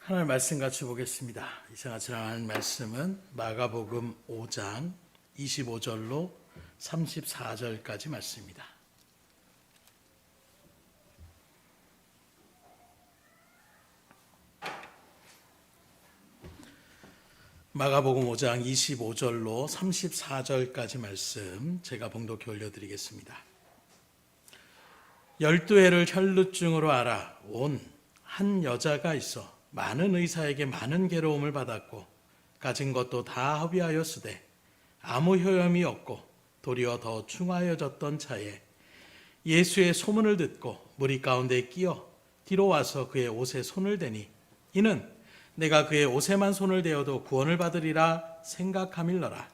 하나님 말씀 같이 보겠습니다. 이제가 지나가는 말씀은 마가복음 5장 25절로 34절까지 말씀입니다. 마가복음 5장 25절로 34절까지 말씀 제가 봉독해 올려드리겠습니다. 12해를 혈루증으로 알아온 한 여자가 있어 많은 의사에게 많은 괴로움을 받았고 가진 것도 다 허비하였으되 아무 효험이 없고 도리어 더 충하여졌던 차에 예수의 소문을 듣고 무리 가운데 끼어 뒤로 와서 그의 옷에 손을 대니 이는 내가 그의 옷에만 손을 대어도 구원을 받으리라 생각함일러라.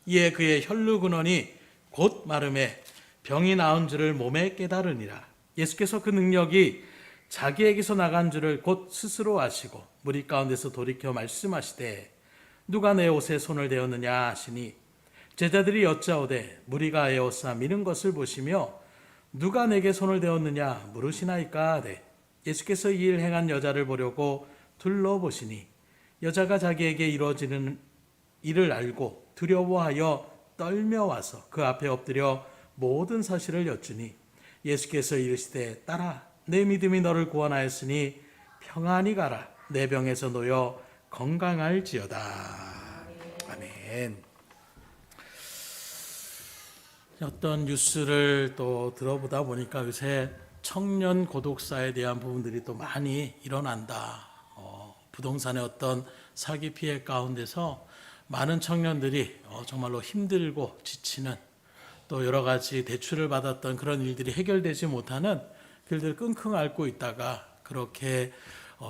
이에 그의 혈루 근원이 곧 마름에 병이 나은 줄을 몸에 깨달으니라. 예수께서 그 능력이 자기에게서 나간 줄을 곧 스스로 아시고 무리 가운데서 돌이켜 말씀하시되 누가 내 옷에 손을 대었느냐 하시니 제자들이 여짜오되 무리가 에워싸 미는 것을 보시며 누가 내게 손을 대었느냐 물으시나이까 하되 예수께서 이 일 행한 여자를 보려고 둘러보시니 여자가 자기에게 이루어지는 일을 알고 두려워하여 떨며 와서 그 앞에 엎드려 모든 사실을 여쭈니 예수께서 이르시되 딸아 내 믿음이 너를 구원하였으니 평안히 가라. 내 병에서 놓여 건강할지어다. 아멘. 어떤 뉴스를 또 들어보다 보니까 요새 청년 고독사에 대한 부분들이 또 많이 일어난다. 부동산의 어떤 사기 피해 가운데서 많은 청년들이 정말로 힘들고 지치는 또 여러 가지 대출을 받았던 그런 일들이 해결되지 못하는 길들을 끙끙 앓고 있다가 그렇게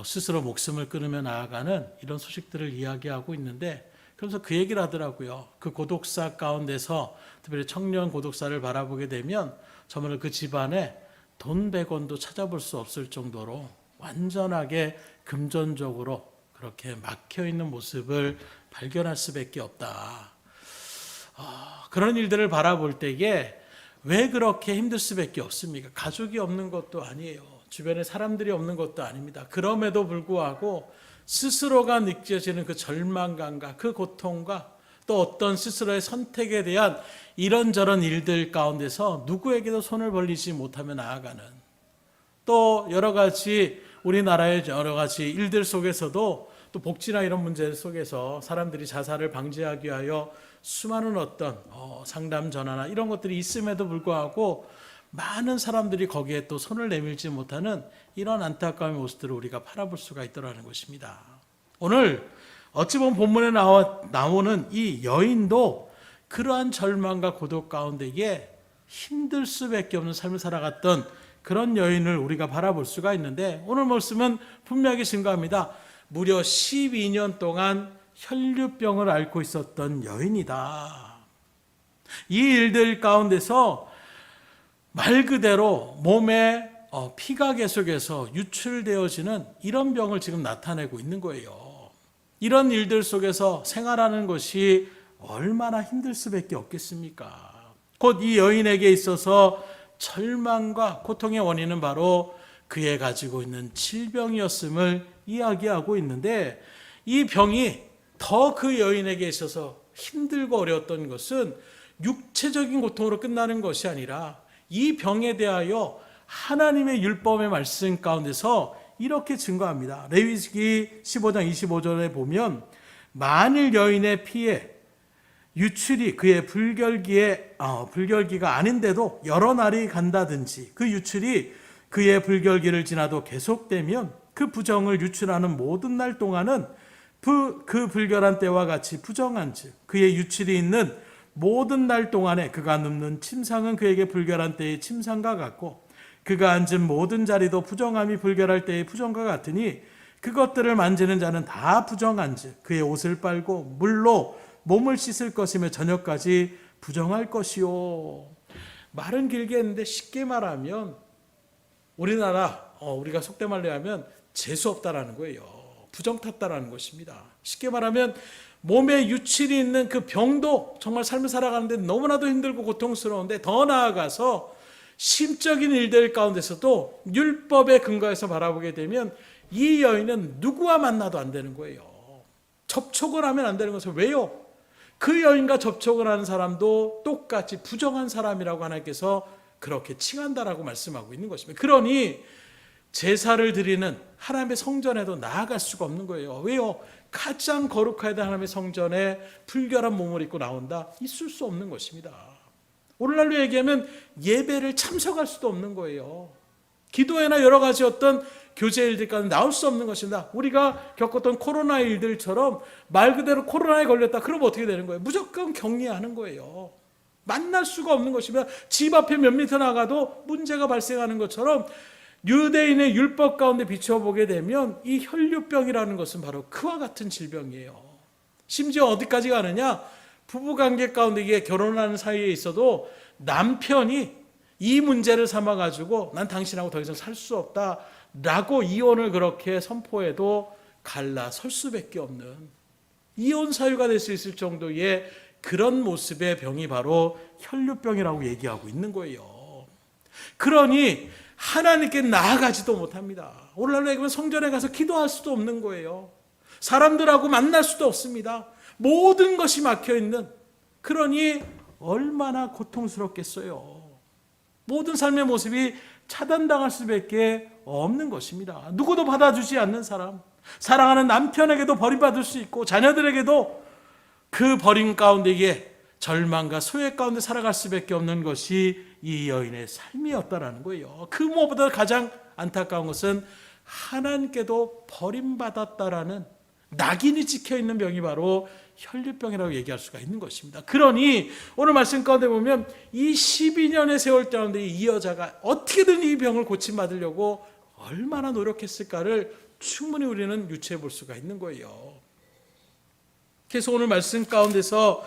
스스로 목숨을 끊으며 나아가는 이런 소식들을 이야기하고 있는데, 그러면서 그 얘기를 하더라고요. 그 고독사 가운데서 특별히 청년 고독사를 바라보게 되면 정말 그 집안에 돈 100원도 찾아볼 수 없을 정도로 완전하게 금전적으로 그렇게 막혀있는 모습을 발견할 수밖에 없다. 그런 일들을 바라볼 때에 왜 그렇게 힘들 수밖에 없습니까? 가족이 없는 것도 아니에요. 주변에 사람들이 없는 것도 아닙니다. 그럼에도 불구하고 스스로가 느껴지는 그 절망감과 그 고통과 또 어떤 스스로의 선택에 대한 이런저런 일들 가운데서 누구에게도 손을 벌리지 못하며 나아가는, 또 여러 가지 우리나라의 여러 가지 일들 속에서도 또 복지나 이런 문제 속에서 사람들이 자살을 방지하기 위하여 수많은 어떤 상담 전화나 이런 것들이 있음에도 불구하고 많은 사람들이 거기에 또 손을 내밀지 못하는 이런 안타까운 모습들을 우리가 바라볼 수가 있더라는 것입니다. 오늘 어찌 보면 본문에 나오는 이 여인도 그러한 절망과 고독 가운데에 힘들 수밖에 없는 삶을 살아갔던 그런 여인을 우리가 바라볼 수가 있는데, 오늘 말씀은 분명히 증거합니다. 무려 12년 동안 혈류병을 앓고 있었던 여인이다. 이 일들 가운데서 말 그대로 몸에 피가 계속해서 유출되어지는 이런 병을 지금 나타내고 있는 거예요. 이런 일들 속에서 생활하는 것이 얼마나 힘들 수밖에 없겠습니까? 곧 이 여인에게 있어서 절망과 고통의 원인은 바로 그의 가지고 있는 질병이었음을 이야기하고 있는데, 이 병이 더 그 여인에게 있어서 힘들고 어려웠던 것은 육체적인 고통으로 끝나는 것이 아니라 이 병에 대하여 하나님의 율법의 말씀 가운데서 이렇게 증거합니다. 레위기 15장 25절에 보면 만일 여인의 피에 유출이 그의 불결기가 아닌데도 여러 날이 간다든지 그 유출이 그의 불결기를 지나도 계속되면 그 부정을 유출하는 모든 날 동안은 그 불결한 때와 같이 부정한즉 그의 유출이 있는 모든 날 동안에 그가 눕는 침상은 그에게 불결한 때의 침상과 같고 그가 앉은 모든 자리도 부정함이 불결할 때의 부정과 같으니 그것들을 만지는 자는 다 부정한즉 그의 옷을 빨고 물로 몸을 씻을 것이며 저녁까지 부정할 것이요. 말은 길게 했는데 쉽게 말하면 우리가 속된 말로 하면 재수 없다라는 거예요. 부정 탔다라는 것입니다. 쉽게 말하면 몸에 유출이 있는 그 병도 정말 삶을 살아가는데 너무나도 힘들고 고통스러운데, 더 나아가서 심적인 일들 가운데서도 율법의 근거에서 바라보게 되면 이 여인은 누구와 만나도 안 되는 거예요. 접촉을 하면 안 되는 것은 왜요? 그 여인과 접촉을 하는 사람도 똑같이 부정한 사람이라고 하나님께서 그렇게 칭한다라고 말씀하고 있는 것입니다. 그러니 제사를 드리는 하나님의 성전에도 나아갈 수가 없는 거예요. 왜요? 가장 거룩해야 될 하나님의 성전에 불결한 몸을 입고 나온다? 있을 수 없는 것입니다. 오늘날로 얘기하면 예배를 참석할 수도 없는 거예요. 기도회나 여러 가지 어떤 교제 일들 가운데 나올 수 없는 것입니다. 우리가 겪었던 코로나 일들처럼 말 그대로 코로나에 걸렸다. 그러면 어떻게 되는 거예요? 무조건 격리하는 거예요. 만날 수가 없는 것입니다. 집 앞에 몇 미터 나가도 문제가 발생하는 것처럼 유대인의 율법 가운데 비춰보게 되면 이 혈류병이라는 것은 바로 그와 같은 질병이에요. 심지어 어디까지 가느냐? 부부관계 가운데 이게 결혼하는 사이에 있어도 남편이 이 문제를 삼아가지고 난 당신하고 더 이상 살 수 없다라고 이혼을 그렇게 선포해도 갈라설 수밖에 없는 이혼 사유가 될 수 있을 정도의 그런 모습의 병이 바로 혈류병이라고 얘기하고 있는 거예요. 그러니 하나님께 나아가지도 못합니다. 오늘날로 얘기하면 성전에 가서 기도할 수도 없는 거예요. 사람들하고 만날 수도 없습니다. 모든 것이 막혀있는, 그러니 얼마나 고통스럽겠어요. 모든 삶의 모습이 차단당할 수밖에 없는 것입니다. 누구도 받아주지 않는 사람, 사랑하는 남편에게도 버림받을 수 있고 자녀들에게도 그 버림 가운데에 절망과 소외 가운데 살아갈 수밖에 없는 것이 이 여인의 삶이었다라는 거예요. 그 무엇보다 가장 안타까운 것은 하나님께도 버림받았다라는 낙인이 찍혀있는 병이 바로 혈류병이라고 얘기할 수가 있는 것입니다. 그러니 오늘 말씀 가운데 보면 이 12년의 세월 가운데 이 여자가 어떻게든 이 병을 고침받으려고 얼마나 노력했을까를 충분히 우리는 유추해 볼 수가 있는 거예요. 그래서 오늘 말씀 가운데서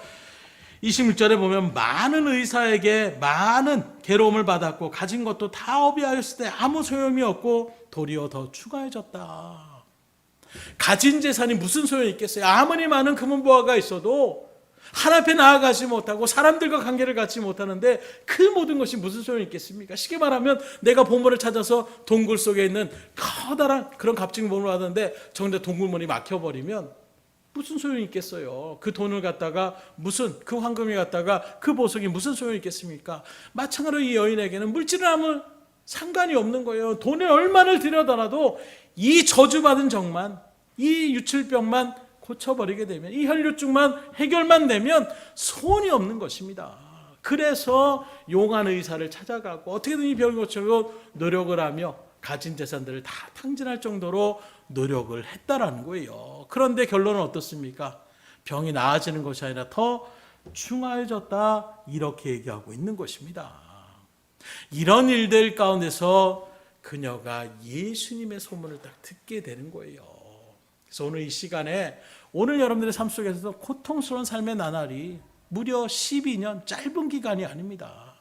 26절에 보면 많은 의사에게 많은 괴로움을 받았고 가진 것도 다 어비하였을 때 아무 소용이 없고 도리어 더 추가해졌다. 가진 재산이 무슨 소용이 있겠어요? 아무리 많은 금은보화가 있어도 하나님 앞에 나아가지 못하고 사람들과 관계를 갖지 못하는데 그 모든 것이 무슨 소용이 있겠습니까? 쉽게 말하면 내가 보물을 찾아서 동굴 속에 있는 커다란 그런 값진 보물을 받았는데 정작 동굴문이 막혀버리면 무슨 소용이 있겠어요? 그 돈을 갖다가 그 황금을 갖다가 그 보석이 무슨 소용이 있겠습니까? 마찬가지로 이 여인에게는 물질은 아무 상관이 없는 거예요. 돈을 얼마를 들여다라도 이 저주받은 정만, 이 유출병만 고쳐버리게 되면, 이 혈류증만 해결만 되면 소원이 없는 것입니다. 그래서 용한 의사를 찾아가고 어떻게든 이 병을 고치려고 노력을 하며 가진 재산들을 다 탕진할 정도로 노력을 했다라는 거예요. 그런데 결론은 어떻습니까? 병이 나아지는 것이 아니라 더 중하해졌다, 이렇게 얘기하고 있는 것입니다. 이런 일들 가운데서 그녀가 예수님의 소문을 딱 듣게 되는 거예요. 그래서 오늘 이 시간에 오늘 여러분들의 삶 속에서도 고통스러운 삶의 나날이 무려 12년, 짧은 기간이 아닙니다.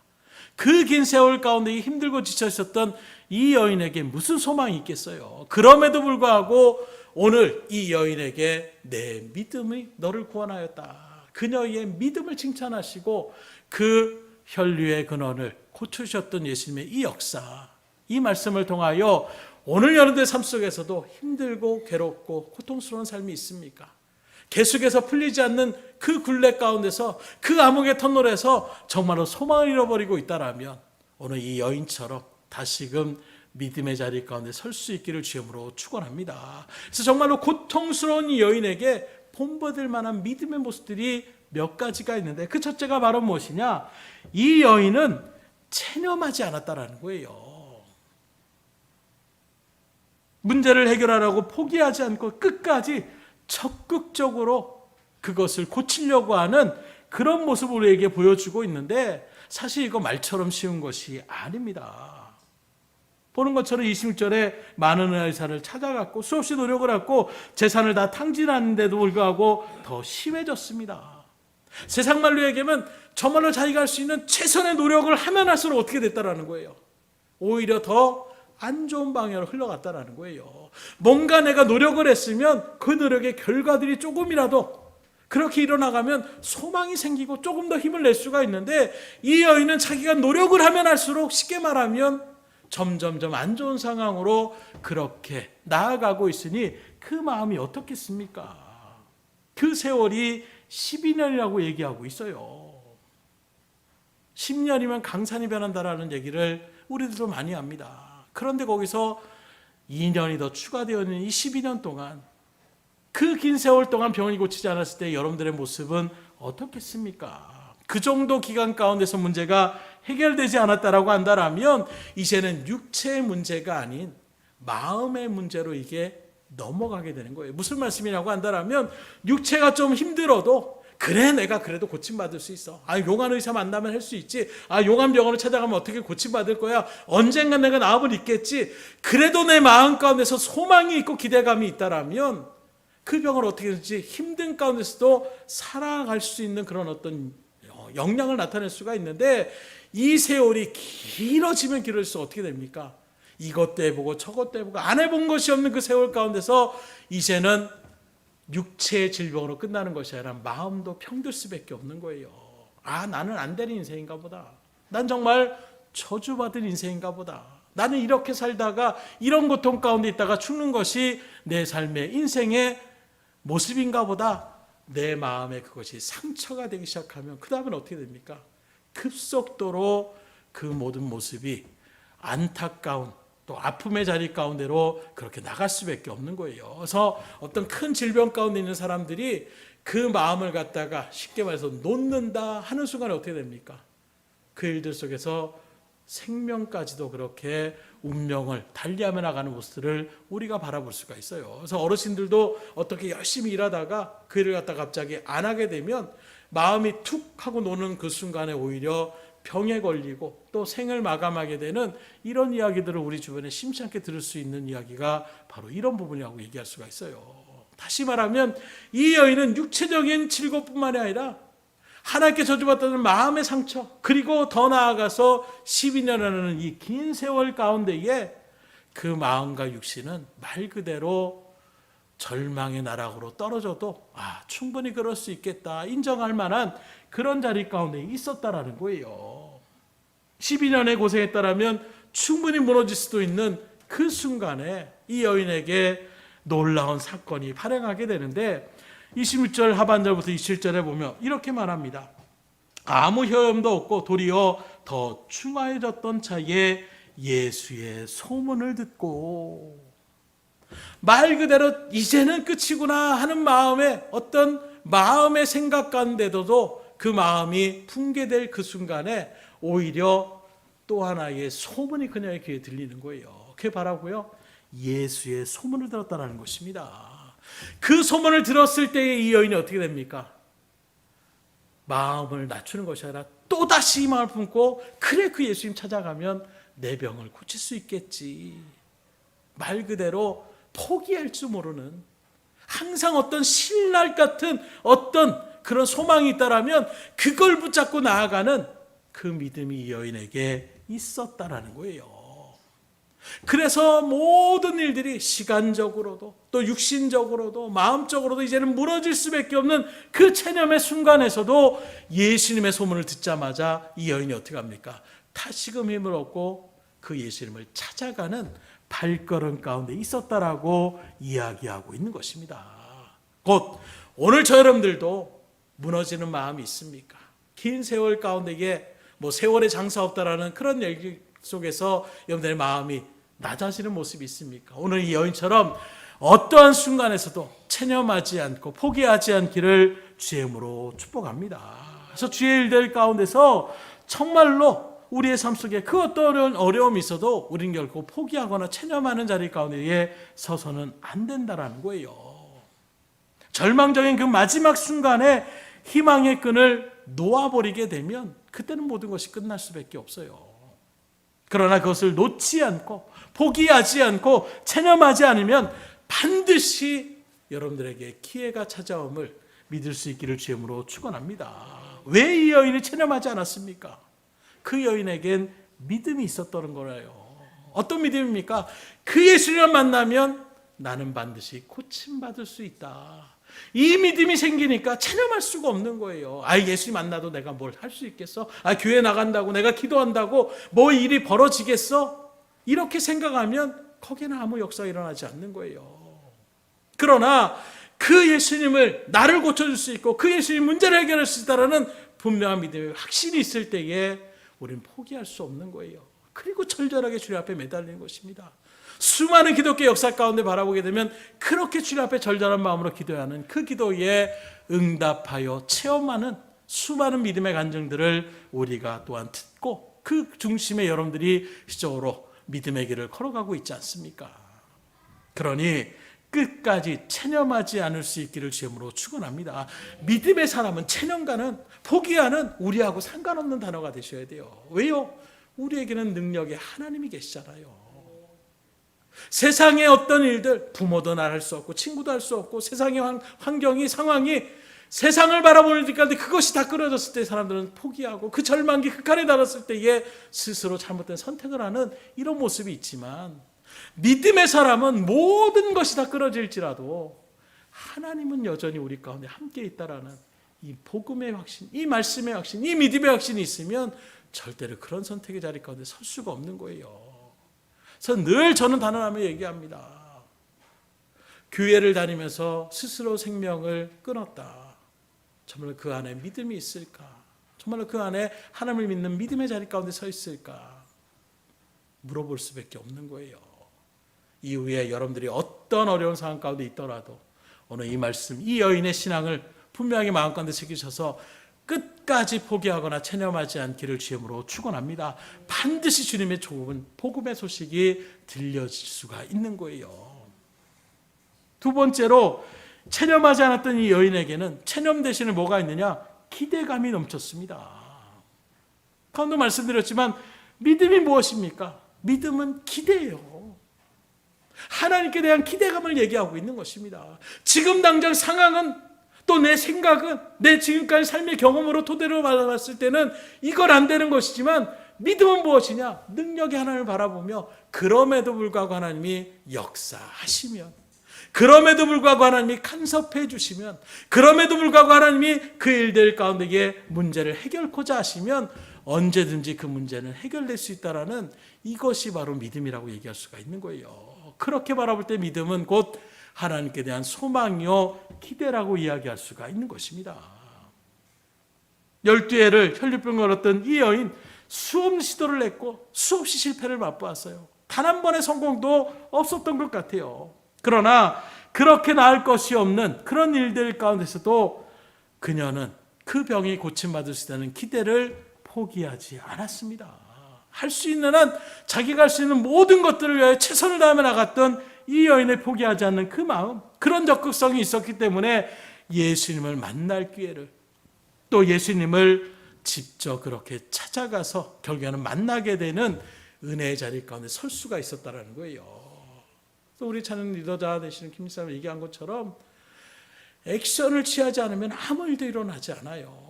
그 긴 세월 가운데 힘들고 지쳐 있었던 이 여인에게 무슨 소망이 있겠어요? 그럼에도 불구하고 오늘 이 여인에게 내 믿음이 너를 구원하였다, 그녀의 믿음을 칭찬하시고 그 혈류의 근원을 고쳐주셨던 예수님의 이 역사, 이 말씀을 통하여 오늘 여러분들의 삶 속에서도 힘들고 괴롭고 고통스러운 삶이 있습니까? 계속해서 풀리지 않는 그 굴레 가운데서, 그 암흑의 터널에서 정말로 소망을 잃어버리고 있다라면 오늘 이 여인처럼 다시금 믿음의 자리 가운데 설 수 있기를 주님으로 축원합니다. 그래서 정말로 고통스러운 이 여인에게 본받을 만한 믿음의 모습들이 몇 가지가 있는데, 그 첫째가 바로 무엇이냐? 이 여인은 체념하지 않았다라는 거예요. 문제를 해결하라고 포기하지 않고 끝까지 적극적으로 그것을 고치려고 하는 그런 모습을 우리에게 보여주고 있는데, 사실 이거 말처럼 쉬운 것이 아닙니다. 보는 것처럼 26절에 많은 의사를 찾아갔고 수없이 노력을 했고 재산을 다 탕진하는데도 불구하고 더 심해졌습니다. 세상 말로 얘기하면 정말로 자기가 할 수 있는 최선의 노력을 하면 할수록 어떻게 됐다라는 거예요? 오히려 더 안 좋은 방향으로 흘러갔다라는 거예요. 뭔가 내가 노력을 했으면 그 노력의 결과들이 조금이라도 그렇게 일어나가면 소망이 생기고 조금 더 힘을 낼 수가 있는데, 이 여인은 자기가 노력을 하면 할수록 쉽게 말하면 점점점 안 좋은 상황으로 그렇게 나아가고 있으니 그 마음이 어떻겠습니까? 그 세월이 12년이라고 얘기하고 있어요. 10년이면 강산이 변한다라는 얘기를 우리들도 많이 합니다. 그런데 거기서 2년이 더 추가되어 있는 이 12년 동안, 그 긴 세월 동안 병이 고치지 않았을 때 여러분들의 모습은 어떻겠습니까? 그 정도 기간 가운데서 문제가 해결되지 않았다라고 한다면 이제는 육체의 문제가 아닌 마음의 문제로 이게 넘어가게 되는 거예요. 무슨 말씀이라고 한다면, 육체가 좀 힘들어도 그래, 내가 그래도 고침받을 수 있어. 용한 의사 만나면 할 수 있지. 용한 병원을 찾아가면 어떻게 고침받을 거야. 언젠간 내가 나음을 잊겠지. 그래도 내 마음 가운데서 소망이 있고 기대감이 있다라면 그 병을 어떻게든지 힘든 가운데서도 살아갈 수 있는 그런 어떤 역량을 나타낼 수가 있는데, 이 세월이 길어지면 길어질수록 어떻게 됩니까? 이것도 해보고 저것도 해보고 안 해본 것이 없는 그 세월 가운데서 이제는 육체의 질병으로 끝나는 것이 아니라 마음도 병들 수밖에 없는 거예요. 나는 안 되는 인생인가 보다. 난 정말 저주받은 인생인가 보다. 나는 이렇게 살다가 이런 고통 가운데 있다가 죽는 것이 내 삶의 인생의 모습인가 보다. 내 마음에 그것이 상처가 되기 시작하면 그 다음은 어떻게 됩니까? 급속도로 그 모든 모습이 안타까운 또 아픔의 자리 가운데로 그렇게 나갈 수밖에 없는 거예요. 그래서 어떤 큰 질병 가운데 있는 사람들이 그 마음을 갖다가 쉽게 말해서 놓는다 하는 순간에 어떻게 됩니까? 그 일들 속에서 생명까지도 그렇게 운명을 달리하며 나가는 모습들을 우리가 바라볼 수가 있어요. 그래서 어르신들도 어떻게 열심히 일하다가 그 일을 갖다 갑자기 안 하게 되면 마음이 툭 하고 노는 그 순간에 오히려 병에 걸리고 또 생을 마감하게 되는 이런 이야기들을 우리 주변에 심치 않게 들을 수 있는 이야기가 바로 이런 부분이라고 얘기할 수가 있어요. 다시 말하면 이 여인은 육체적인 즐거움뿐만이 아니라 하나님께 저주받았다는 마음의 상처, 그리고 더 나아가서 12년이라는 이 긴 세월 가운데에 그 마음과 육신은 말 그대로 절망의 나락으로 떨어져도 충분히 그럴 수 있겠다 인정할 만한 그런 자리 가운데 있었다라는 거예요. 12년의 고생했다라면 충분히 무너질 수도 있는 그 순간에 이 여인에게 놀라운 사건이 발생하게 되는데, 26절 하반절부터 27절에 보면 이렇게 말합니다. 아무 혈염도 없고 도리어 더 충만해졌던 차에 예수의 소문을 듣고, 말 그대로 이제는 끝이구나 하는 마음에 어떤 마음의 생각 가운데도 그 마음이 붕괴될 그 순간에 오히려 또 하나의 소문이 그녀의 귀에 들리는 거예요. 그게 바라고요, 예수의 소문을 들었다는 것입니다. 그 소문을 들었을 때에 이 여인이 어떻게 됩니까? 마음을 낮추는 것이 아니라 또다시 이 마음을 품고, 그래, 그 예수님 찾아가면 내 병을 고칠 수 있겠지. 말 그대로 포기할 줄 모르는, 항상 어떤 신랄 같은 어떤 그런 소망이 있다라면 그걸 붙잡고 나아가는 그 믿음이 이 여인에게 있었다라는 거예요. 그래서 모든 일들이 시간적으로도 또 육신적으로도 마음적으로도 이제는 무너질 수밖에 없는 그 체념의 순간에서도 예수님의 소문을 듣자마자 이 여인이 어떻게 합니까? 다시금 힘을 얻고 그 예수님을 찾아가는 발걸음 가운데 있었다라고 이야기하고 있는 것입니다. 곧 오늘 저 여러분들도 무너지는 마음이 있습니까? 긴 세월 가운데에 세월에 장사 없다라는 그런 얘기 속에서 여러분들의 마음이 낮아지는 모습이 있습니까? 오늘 이 여인처럼 어떠한 순간에서도 체념하지 않고 포기하지 않기를 주의 이름으로 축복합니다. 그래서 주의 일들 가운데서 정말로 우리의 삶 속에 그 어떤 어려움이 있어도 우리는 결코 포기하거나 체념하는 자리 가운데에 서서는 안 된다라는 거예요. 절망적인 그 마지막 순간에 희망의 끈을 놓아버리게 되면 그때는 모든 것이 끝날 수밖에 없어요. 그러나 그것을 놓지 않고 포기하지 않고 체념하지 않으면 반드시 여러분들에게 기회가 찾아옴을 믿을 수 있기를 주의 이름으로 축원합니다. 왜 이 여인이 체념하지 않았습니까? 그 여인에겐 믿음이 있었던 거예요. 어떤 믿음입니까? 그 예수님을 만나면 나는 반드시 고침받을 수 있다. 이 믿음이 생기니까 체념할 수가 없는 거예요. 예수님 만나도 내가 뭘 할 수 있겠어? 교회 나간다고 내가 기도한다고 뭐 일이 벌어지겠어? 이렇게 생각하면 거기에는 아무 역사가 일어나지 않는 거예요. 그러나 그 예수님을 나를 고쳐줄 수 있고 그 예수님 문제를 해결할 수 있다는 분명한 믿음이 확신이 있을 때에 우리는 포기할 수 없는 거예요. 그리고 절절하게 주님 앞에 매달리는 것입니다. 수많은 기독교 역사 가운데 바라보게 되면 그렇게 주님 앞에 절절한 마음으로 기도하는 그 기도에 응답하여 체험하는 수많은 믿음의 간증들을 우리가 또한 듣고 그 중심에 여러분들이 시적으로 믿음의 길을 걸어가고 있지 않습니까? 그러니 끝까지 체념하지 않을 수 있기를 주님으로 축원합니다. 믿음의 사람은 체념과는 포기하는 우리하고 상관없는 단어가 되셔야 돼요. 왜요? 우리에게는 능력의 하나님이 계시잖아요. 세상의 어떤 일들, 부모도 날 할 수 없고 친구도 할 수 없고 세상의 환경이 상황이 세상을 바라보니까 그것이 다 끊어졌을 때 사람들은 포기하고 그 절망기 극한에 달았을 때에 스스로 잘못된 선택을 하는 이런 모습이 있지만 믿음의 사람은 모든 것이 다 끊어질지라도 하나님은 여전히 우리 가운데 함께 있다라는 이 복음의 확신, 이 말씀의 확신, 이 믿음의 확신이 있으면 절대로 그런 선택의 자리 가운데 설 수가 없는 거예요. 그래서 늘 저는 단언하며 얘기합니다. 교회를 다니면서 스스로 생명을 끊었다. 정말 그 안에 믿음이 있을까? 정말 그 안에 하나님을 믿는 믿음의 자리 가운데 서 있을까? 물어볼 수밖에 없는 거예요. 이후에 여러분들이 어떤 어려운 상황 가운데 있더라도 오늘 이 말씀, 이 여인의 신앙을 분명하게 마음 가운데 새기셔서 끝까지 포기하거나 체념하지 않기를 주님으로 축원합니다. 반드시 주님의 좋은 복음의 소식이 들려질 수가 있는 거예요. 두 번째로 체념하지 않았던 이 여인에게는 체념 대신에 뭐가 있느냐? 기대감이 넘쳤습니다. 아까도 말씀드렸지만 믿음이 무엇입니까? 믿음은 기대예요. 하나님께 대한 기대감을 얘기하고 있는 것입니다. 지금 당장 상황은 또 내 생각은 내 지금까지 삶의 경험으로 토대로 받아봤을 때는 이건 안 되는 것이지만 믿음은 무엇이냐? 능력의 하나님을 바라보며 그럼에도 불구하고 하나님이 역사하시면 그럼에도 불구하고 하나님이 간섭해 주시면 그럼에도 불구하고 하나님이 그 일들 가운데에 문제를 해결코자 하시면 언제든지 그 문제는 해결될 수 있다라는 이것이 바로 믿음이라고 얘기할 수가 있는 거예요. 그렇게 바라볼 때 믿음은 곧 하나님께 대한 소망이요 기대라고 이야기할 수가 있는 것입니다. 12해를 혈류병 걸었던 이 여인 수없는 시도를 했고 수없이 실패를 맛보았어요. 단 한 번의 성공도 없었던 것 같아요. 그러나 그렇게 나을 것이 없는 그런 일들 가운데서도 그녀는 그 병이 고침받을 수 있다는 기대를 포기하지 않았습니다. 할 수 있는 한 자기가 할 수 있는 모든 것들을 위하여 최선을 다하며 나갔던 이 여인을 포기하지 않는 그 마음, 그런 적극성이 있었기 때문에 예수님을 만날 기회를 또 예수님을 직접 그렇게 찾아가서 결국에는 만나게 되는 은혜의 자리 가운데 설 수가 있었다는 거예요. 또 우리 찬양 리더자 되시는 김 목사님 얘기한 것처럼 액션을 취하지 않으면 아무 일도 일어나지 않아요.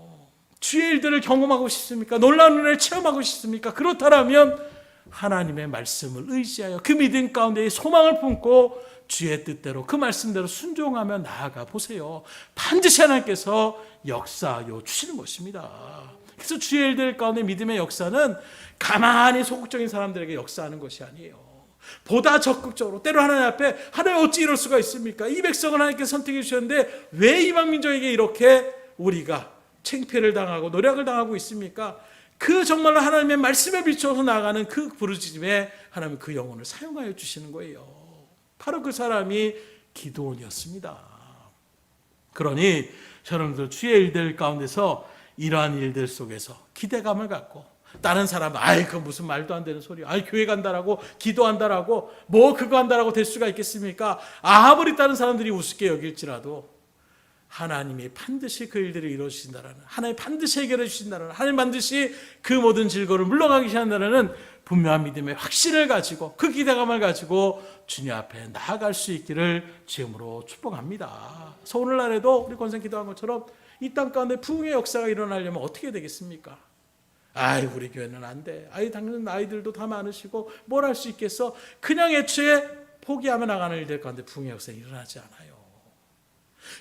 주의 일들을 경험하고 싶습니까? 놀라운 은혜를 체험하고 싶습니까? 그렇다면 하나님의 말씀을 의지하여 그 믿음 가운데 소망을 품고 주의 뜻대로 그 말씀대로 순종하며 나아가 보세요. 반드시 하나님께서 역사하여 주시는 것입니다. 그래서 주의 일들 가운데 믿음의 역사는 가만히 소극적인 사람들에게 역사하는 것이 아니에요. 보다 적극적으로 때로 하나님 앞에 하나님 어찌 이럴 수가 있습니까? 이 백성을 하나님께서 선택해 주셨는데 왜 이방 민족에게 이렇게 우리가 창피를 당하고 노력을 당하고 있습니까? 그 정말로 하나님의 말씀에 비춰서 나아가는 그 부르짖음에 하나님 그 영혼을 사용하여 주시는 거예요. 바로 그 사람이 기드온이었습니다. 그러니 여러분들 주의 일들 가운데서 이러한 일들 속에서 기대감을 갖고 다른 사람은 그 무슨 말도 안 되는 소리야. 교회 간다라고 기도한다라고 뭐 그거 한다라고 될 수가 있겠습니까? 아무리 다른 사람들이 우습게 여길지라도 하나님이 반드시 그 일들을 이루어주신다라는, 하나님 반드시 해결해 주신다라는, 하나님 반드시 그 모든 질거를 물러가게 하신다라는 분명한 믿음의 확신을 가지고 그 기대감을 가지고 주님 앞에 나아갈 수 있기를 주님으로 축복합니다. 그래서 오늘날에도 우리 권생 기도한 것처럼 이 땅 가운데 부흥의 역사가 일어나려면 어떻게 되겠습니까? 우리 교회는 안 돼. 당연히 아이들도 다 많으시고 뭘 할 수 있겠어? 그냥 애초에 포기하며 나가는 일들 가운데 부흥의 역사가 일어나지 않아요.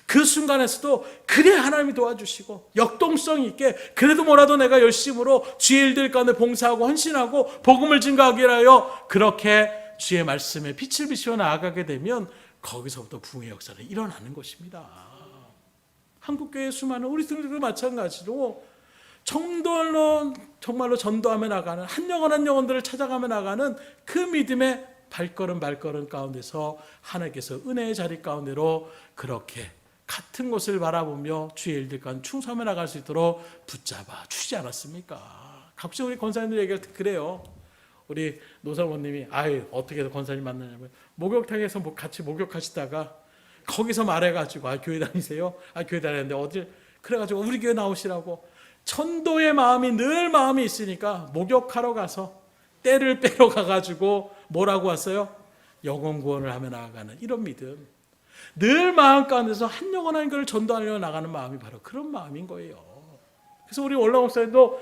그 순간에서도 그래 하나님이 도와주시고 역동성 있게 그래도 뭐라도 내가 열심으로 주의 일들 가운데 봉사하고 헌신하고 복음을 증거하기 위하여 그렇게 주의 말씀에 빛을 비추어 나아가게 되면 거기서부터 부흥의 역사는 일어나는 것입니다. 한국교회 수많은 우리 등들도 마찬가지로 정말로 전도하며 나가는 한 영혼 한 영혼들을 찾아가며 나가는 그 믿음의 발걸음 가운데서 하나님께서 은혜의 자리 가운데로 그렇게 같은 곳을 바라보며 주의 일들 가운데 충성하며 나갈 수 있도록 붙잡아 주시지 않았습니까? 가끔씩 우리 권사님들 얘기할 때 그래요. 우리 노사모님이 어떻게 해서 권사님 만나냐면 목욕탕에서 같이 목욕하시다가 거기서 말해가지고 교회 다니세요? 교회 다니는데 어디 그래가지고 우리 교회 나오시라고 전도의 마음이 있으니까 목욕하러 가서 때를 빼러 가가지고 뭐라고 왔어요? 영혼 구원을 하며 나아가는 이런 믿음. 늘 마음 가운데서 한 영혼 한 것을 전도하려 나가는 마음이 바로 그런 마음인 거예요. 그래서 우리 올라 목사님도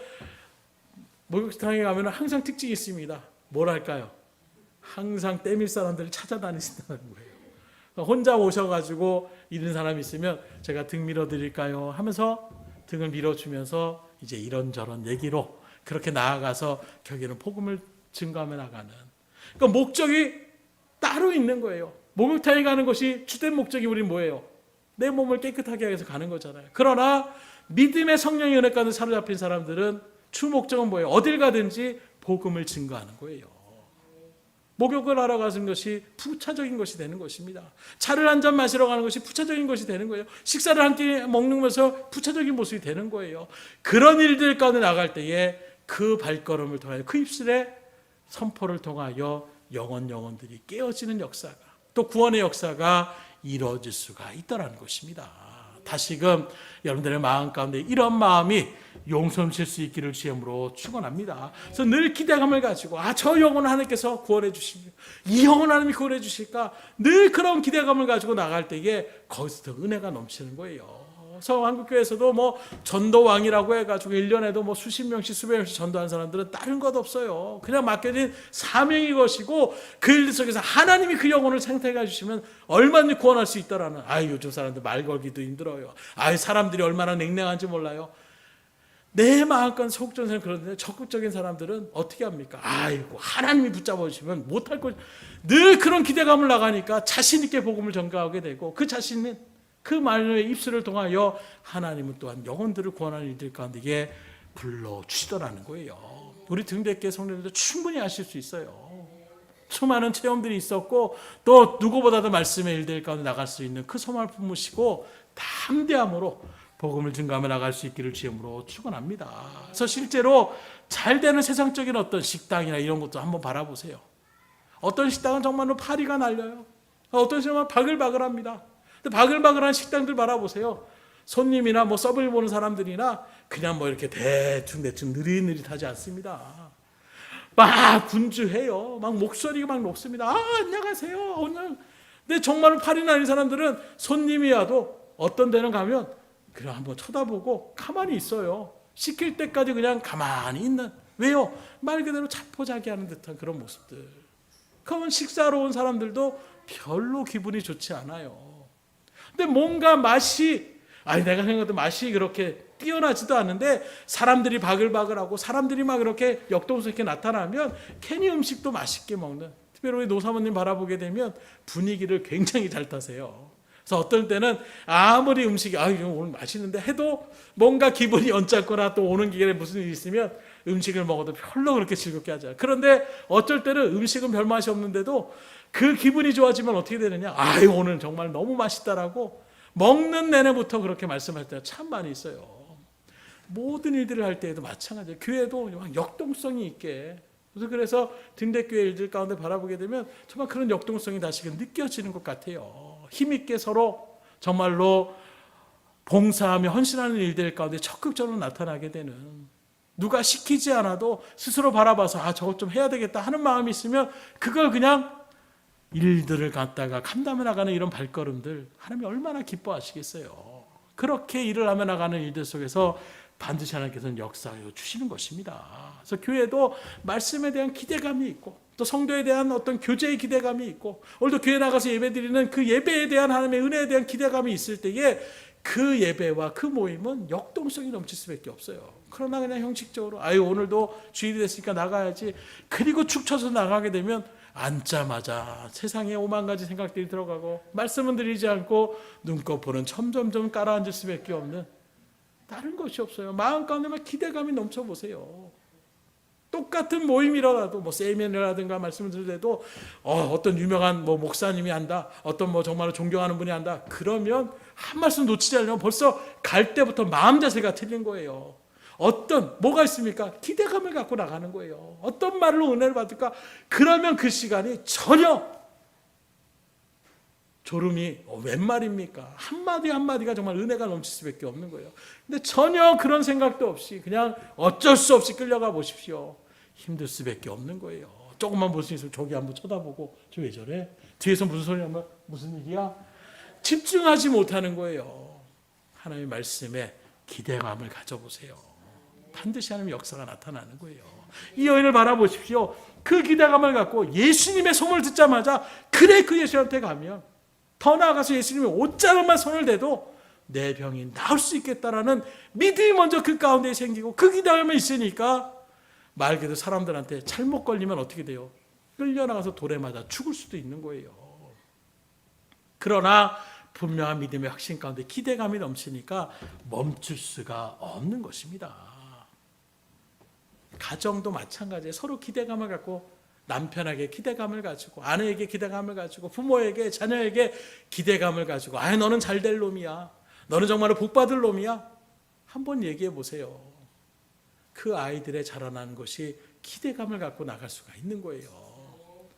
목욕탕에 가면 항상 특징이 있습니다. 뭐랄까요? 항상 떼밀 사람들을 찾아다니신다는 거예요. 혼자 오셔가지고 있는 사람이 있으면 제가 등 밀어드릴까요? 하면서 등을 밀어주면서 이제 이런저런 얘기로 그렇게 나아가서 결국에는 복음을 증거하며 나가는. 그러니까 목적이 따로 있는 거예요. 목욕탕에 가는 것이 주된 목적이 우리는 뭐예요? 내 몸을 깨끗하게 하기 위해서 가는 거잖아요. 그러나 믿음의 성령의 은혜 가운데 사로잡힌 사람들은 주 목적은 뭐예요? 어딜 가든지 복음을 증거하는 거예요. 목욕을 하러 가는 것이 부차적인 것이 되는 것입니다. 차를 한 잔 마시러 가는 것이 부차적인 것이 되는 거예요. 식사를 함께 먹는 것에서 부차적인 모습이 되는 거예요. 그런 일들 가운데 나갈 때에 그 발걸음을 통하여 그 입술의 선포를 통하여 영혼들이 깨어지는 역사가 또 구원의 역사가 이루어질 수가 있다는 것입니다. 다시금 여러분들의 마음 가운데 이런 마음이 용서칠 수 있기를 주님으로 축원합니다. 그래서 늘 기대감을 가지고 저 영혼 하나님께서 구원해 주시며 이 영혼 하나님이 구원해 주실까 늘 그런 기대감을 가지고 나갈 때에 거기서 더 은혜가 넘치는 거예요. 그래서 한국교회에서도 전도왕이라고 해가지고 1년에도 수십 명씩 수백 명씩 전도한 사람들은 다른 것 없어요. 그냥 맡겨진 사명이 것이고 그 일 속에서 하나님이 그 영혼을 생태해 주시면 얼마든지 구원할 수 있다라는. 요즘 사람들 말 걸기도 힘들어요. 사람들이 얼마나 냉랭한지 몰라요. 내 마음껏 소극적인 사람은 그런데 적극적인 사람들은 어떻게 합니까? 하나님이 붙잡아 주시면 못할 것. 늘 그런 기대감을 나가니까 자신 있게 복음을 전가하게 되고 그 자신은 그 말의 입술을 통하여 하나님은 또한 영혼들을 구원하는 일들 가운데 불러주시더라는 거예요. 우리 등대교회 성도님도 충분히 아실 수 있어요. 수많은 체험들이 있었고 또 누구보다도 말씀의 일들 가운데 나갈 수 있는 그 소망을 품으시고 담대함으로 복음을 증거하며 나갈 수 있기를 주님으로 축원합니다. 그래서 실제로 잘 되는 세상적인 어떤 식당이나 이런 것도 한번 바라보세요. 어떤 식당은 정말로 파리가 날려요. 어떤 식당은 바글바글합니다. 바글바글한 식당들 바라보세요. 손님이나 서브를 보는 사람들이나 그냥 이렇게 대충 느릿느릿하지 않습니다. 막 분주해요. 막 목소리가 막 높습니다. 안녕하세요. 오늘. 근데 정말 팔이 나는 사람들은 손님이 와도 어떤 데는 가면 그냥 한번 쳐다보고 가만히 있어요. 시킬 때까지 그냥 가만히 있는. 왜요? 말 그대로 자포자기하는 듯한 그런 모습들. 그러면 식사하러 온 사람들도 별로 기분이 좋지 않아요. 근데 뭔가 맛이 내가 생각해도 맛이 그렇게 뛰어나지도 않은데 사람들이 바글바글하고 사람들이 막 그렇게 역동스럽게 나타나면 괜히 음식도 맛있게 먹는. 특별히 우리 노사모님 바라보게 되면 분위기를 굉장히 잘 타세요. 그래서 어떨 때는 아무리 음식이 오늘 맛있는데 해도 뭔가 기분이 언짢거나 또 오는 길에 무슨 일이 있으면 음식을 먹어도 별로 그렇게 즐겁게 하지 않아요. 그런데 어쩔 때는 음식은 별 맛이 없는데도 그 기분이 좋아지면 어떻게 되느냐? 오늘 정말 너무 맛있다라고 먹는 내내부터 그렇게 말씀할 때가 참 많이 있어요. 모든 일들을 할 때에도 마찬가지예요. 교회도 역동성이 있게. 그래서 등대교회 일들 가운데 바라보게 되면 정말 그런 역동성이 다시금 느껴지는 것 같아요. 힘있게 서로 정말로 봉사하며 헌신하는 일들 가운데 적극적으로 나타나게 되는, 누가 시키지 않아도 스스로 바라봐서 저것 좀 해야 되겠다 하는 마음이 있으면 그걸 그냥 일들을 갖다가 감당해 나가는 이런 발걸음들 하나님이 얼마나 기뻐하시겠어요. 그렇게 일을 하며 나가는 일들 속에서 반드시 하나님께서는 역사하여 주시는 것입니다. 그래서 교회도 말씀에 대한 기대감이 있고 또 성도에 대한 어떤 교제의 기대감이 있고, 오늘도 교회 나가서 예배드리는 그 예배에 대한 하나님의 은혜에 대한 기대감이 있을 때에 그 예배와 그 모임은 역동성이 넘칠 수밖에 없어요. 그러나 그냥 형식적으로 오늘도 주일이 됐으니까 나가야지, 그리고 축 쳐서 나가게 되면 앉자마자 세상에 오만 가지 생각들이 들어가고, 말씀은 드리지 않고 눈꺼풀은 점점점 깔아앉을 수밖에 없는, 다른 것이 없어요. 마음 가운데만 기대감이 넘쳐보세요. 똑같은 모임이라도 세미나라든가 말씀을 들을 때도 어떤 유명한 목사님이 한다, 어떤 정말 존경하는 분이 한다, 그러면 한 말씀 놓치지 않으면 벌써 갈 때부터 마음 자세가 틀린 거예요. 뭐가 있습니까? 기대감을 갖고 나가는 거예요. 어떤 말로 은혜를 받을까? 그러면 그 시간이 전혀 졸음이 웬 말입니까? 한마디 한마디가 정말 은혜가 넘칠 수밖에 없는 거예요. 근데 전혀 그런 생각도 없이 그냥 어쩔 수 없이 끌려가 보십시오. 힘들 수밖에 없는 거예요. 조금만 볼 수 있으면 저기 한번 쳐다보고, 저 왜 저래? 뒤에서 무슨 소리 하면 무슨 일이야? 집중하지 못하는 거예요. 하나님의 말씀에 기대감을 가져보세요. 반드시 하나님의 역사가 나타나는 거예요. 이 여인을 바라보십시오. 그 기대감을 갖고 예수님의 소문을 듣자마자 그래, 그 예수님한테 가면, 더 나아가서 예수님이 옷자락만 손을 대도 내 병이 나을 수 있겠다라는 믿음이 먼저 그 가운데 생기고, 그 기대감이 있으니까 말 그대로 사람들한테 잘못 걸리면 어떻게 돼요? 끌려나가서 돌에 맞아 죽을 수도 있는 거예요. 그러나 분명한 믿음의 확신 가운데 기대감이 넘치니까 멈출 수가 없는 것입니다. 가정도 마찬가지예요. 서로 기대감을 갖고, 남편에게 기대감을 가지고, 아내에게 기대감을 가지고, 부모에게, 자녀에게 기대감을 가지고, 너는 잘 될 놈이야, 너는 정말로 복 받을 놈이야, 한번 얘기해 보세요. 그 아이들의 자라나는 것이 기대감을 갖고 나갈 수가 있는 거예요.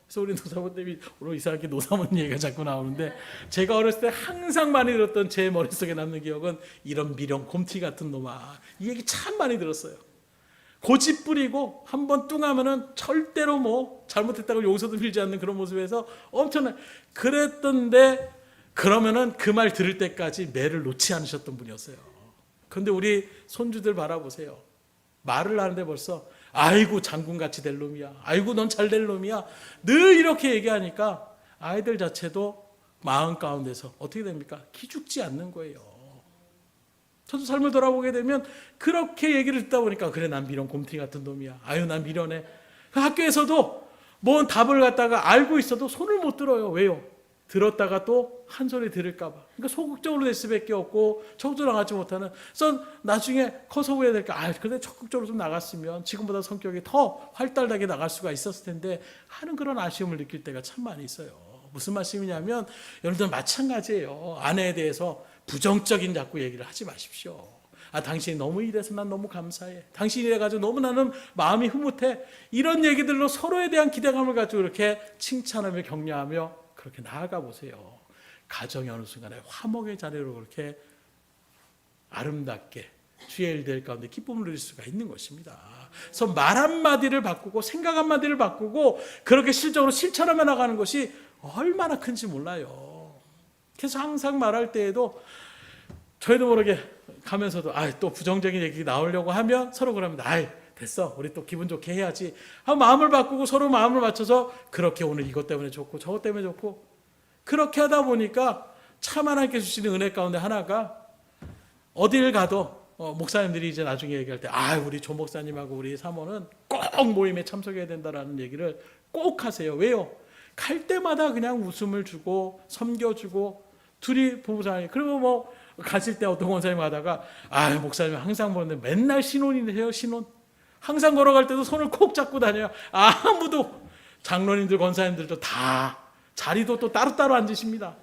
그래서 우리 노사모님이 오늘 이상하게 노사모님 얘기가 자꾸 나오는데, 제가 어렸을 때 항상 많이 들었던 제 머릿속에 남는 기억은 이런 미련 곰티 같은 놈아, 이 얘기 참 많이 들었어요. 고집 부리고 한번 뚱하면은 절대로 잘못했다고 용서도 빌지 않는 그런 모습에서 엄청난, 그랬던데, 그러면은 그 말 들을 때까지 매를 놓지 않으셨던 분이었어요. 그런데 우리 손주들 바라보세요. 말을 하는데 벌써 아이고 장군같이 될 놈이야, 아이고 넌 잘 될 놈이야, 늘 이렇게 얘기하니까 아이들 자체도 마음 가운데서 어떻게 됩니까? 기죽지 않는 거예요. 저도 삶을 돌아보게 되면 그렇게 얘기를 듣다 보니까, 그래 난 미련 곰탱이 같은 놈이야, 난 미련해. 그 학교에서도 뭔 답을 갖다가 알고 있어도 손을 못 들어요. 왜요? 들었다가 또 한 소리 들을까 봐. 그러니까 소극적으로 될 수밖에 없고, 적극적으로 나가지 못하는. 그래서 나중에 커서 후회야 될까, 근데 적극적으로 좀 나갔으면 지금보다 성격이 더 활달하게 나갈 수가 있었을 텐데 하는 그런 아쉬움을 느낄 때가 참 많이 있어요. 무슨 말씀이냐면, 여러분들 마찬가지예요. 아내에 대해서 부정적인 자꾸 얘기를 하지 마십시오. 당신이 너무 이래서 난 너무 감사해, 당신이 이래가지고 너무 나는 마음이 흐뭇해, 이런 얘기들로 서로에 대한 기대감을 가지고 이렇게 칭찬하며 격려하며 그렇게 나아가 보세요. 가정이 어느 순간에 화목의 자리로 그렇게 아름답게 주의 일들 가운데 기쁨을 누릴 수가 있는 것입니다. 그래서 말 한마디를 바꾸고 생각 한마디를 바꾸고 그렇게 실적으로 실천하며 나가는 것이 얼마나 큰지 몰라요. 그래서 항상 말할 때에도 저희도 모르게 가면서도 또 부정적인 얘기 나오려고 하면 서로 그러면 됐어, 우리 또 기분 좋게 해야지 하고 마음을 바꾸고 서로 마음을 맞춰서 그렇게 오늘 이것 때문에 좋고 저것 때문에 좋고, 그렇게 하다 보니까 참 하나님께 주시는 은혜 가운데 하나가, 어딜 가도 목사님들이 이제 나중에 얘기할 때 우리 조 목사님하고 우리 사모는 꼭 모임에 참석해야 된다라는 얘기를 꼭 하세요. 왜요? 갈 때마다 그냥 웃음을 주고 섬겨주고, 둘이 부부사이. 그리고 가실 때 어떤 권사님 가다가 목사님 항상 보는데 맨날 신혼이세요, 신혼. 항상 걸어갈 때도 손을 콕 잡고 다녀요. 아무도, 장로님들 권사님들도 다 자리도 또 따로따로 앉으십니다.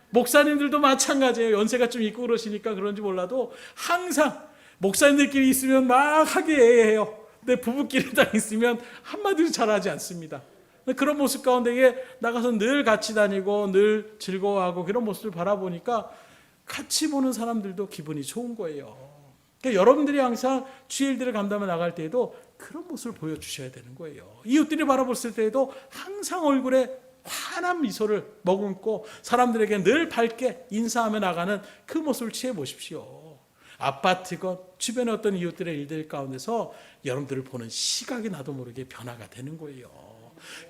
목사님들도 마찬가지예요. 연세가 좀 있고 그러시니까 그런지 몰라도 항상 목사님들끼리 있으면 막 하기애애해요. 근데 부부끼리 딱 있으면 한마디도 잘하지 않습니다. 그런 모습 가운데에 나가서 늘 같이 다니고 늘 즐거워하고 그런 모습을 바라보니까 같이 보는 사람들도 기분이 좋은 거예요. 그러니까 여러분들이 항상 주의 일들을 감당해 나갈 때에도 그런 모습을 보여주셔야 되는 거예요. 이웃들이 바라봤을 때에도 항상 얼굴에 환한 미소를 머금고 사람들에게 늘 밝게 인사하며 나가는 그 모습을 취해 보십시오. 아파트건 주변의 어떤 이웃들의 일들 가운데서 여러분들을 보는 시각이 나도 모르게 변화가 되는 거예요.